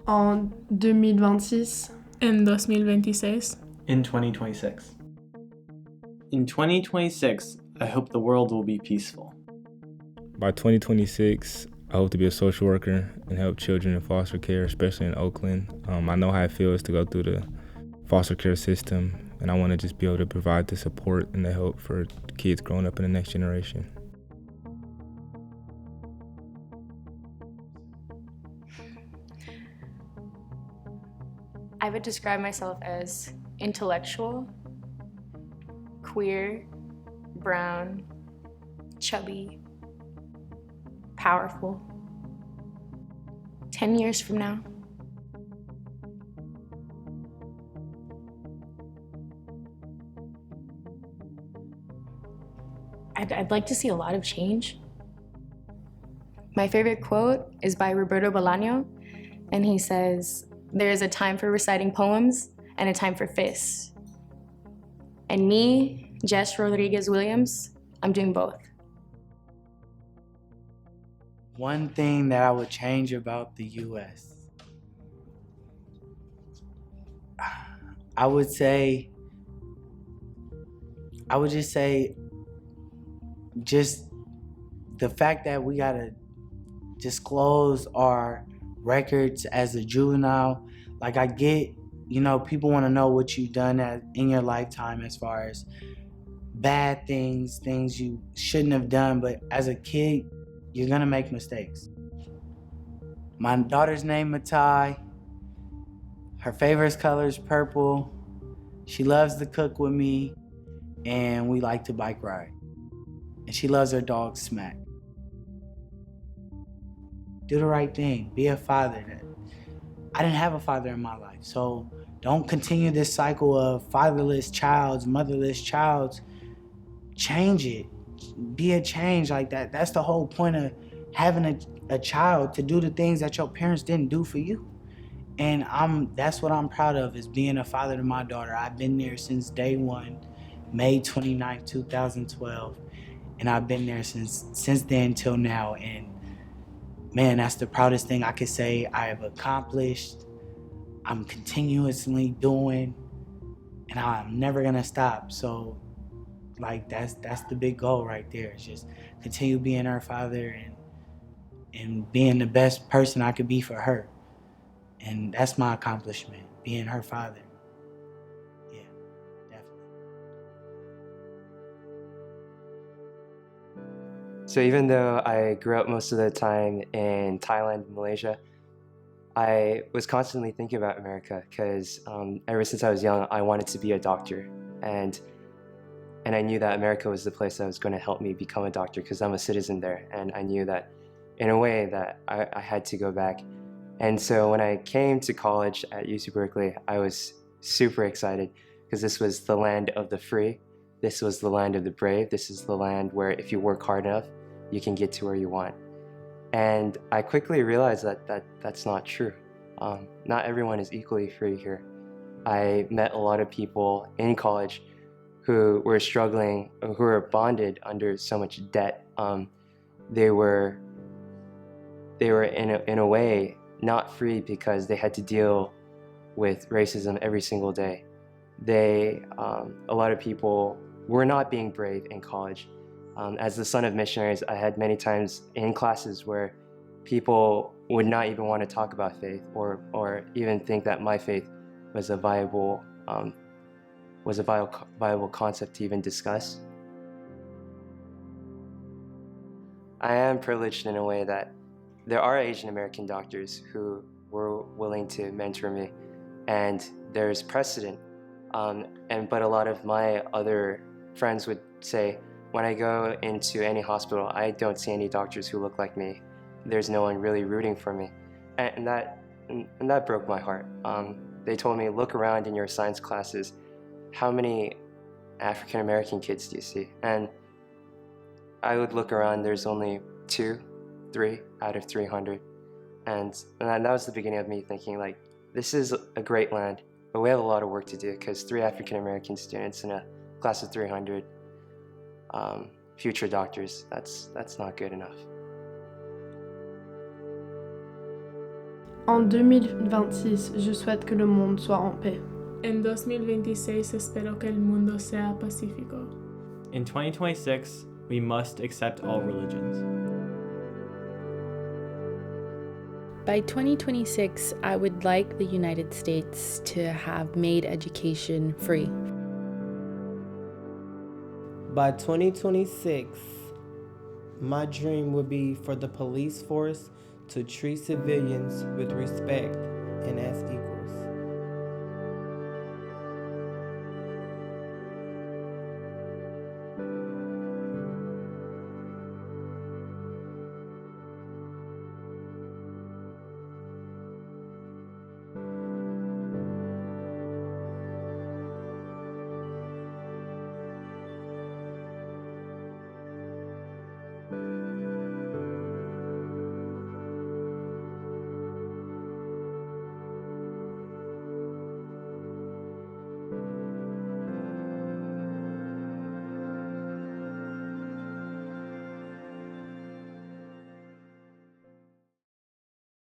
En 2026. En 2026. In 2026. In 2026, I hope the world will be peaceful. By 2026, I hope to be a social worker and help children in foster care, especially in Oakland. I know how it feels to go through the foster care system, and I want to just be able to provide the support and the help for kids growing up in the next generation. I would describe myself as intellectual, queer, brown, chubby, powerful. 10 years from now. I'd like to see a lot of change. My favorite quote is by Roberto Bolaño, and he says, "There is a time for reciting poems and a time for fists." And me, Jess Rodriguez Williams, I'm doing both. One thing that I would change about the U.S. I would just say, the fact that we gotta disclose our records as a juvenile. Like, I get, people want to know what you've done in your lifetime as far as bad things you shouldn't have done, but as a kid, you're gonna make mistakes. My daughter's name Matai. Her favorite color is purple. She loves to cook with me, and we like to bike ride. And she loves her dog Smack. Do the right thing. Be a father. I didn't have a father in my life, so don't continue this cycle of fatherless childs, motherless childs. Change it. Be a change like that. That's the whole point of having a child, to do the things that your parents didn't do for you. And that's what I'm proud of, is being a father to my daughter. I've been there since day one, May 29th, 2012. And I've been there since then till now. And man, that's the proudest thing I could say I have accomplished. I'm continuously doing, and I'm never gonna stop. So, like, that's the big goal right there. Is just continue being her father and being the best person I could be for her. And that's my accomplishment, being her father. Yeah, definitely. So even though I grew up most of the time in Thailand and Malaysia, I was constantly thinking about America because ever since I was young, I wanted to be a doctor. And I knew that America was the place that was going to help me become a doctor because I'm a citizen there. And I knew that in a way that I had to go back. And so when I came to college at UC Berkeley, I was super excited because this was the land of the free. This was the land of the brave. This is the land where if you work hard enough, you can get to where you want. And I quickly realized that that's not true. Not everyone is equally free here. I met a lot of people in college who were struggling, who were bonded under so much debt. They were in a way not free because they had to deal with racism every single day. A lot of people were not being brave in college. As the son of missionaries, I had many times in classes where people would not even want to talk about faith or even think that my faith was a viable concept to even discuss. I am privileged in a way that there are Asian American doctors who were willing to mentor me, and there's precedent. But a lot of my other friends would say, when I go into any hospital, I don't see any doctors who look like me. There's no one really rooting for me, and that broke my heart. They told me, look around in your science classes, how many African American kids do you see? And I would look around, there's only 2, 3 out of 300. And that was the beginning of me thinking, like, this is a great land, but we have a lot of work to do because 3 African American students in a class of 300 future doctors, that's not good enough. En 2026, je souhaite que le monde soit en paix. En 2026 espero que el mundo sea pacífico. In 2026, we must accept all religions. By 2026, I would like the United States to have made education free. By 2026, my dream would be for the police force to treat civilians with respect and as equal.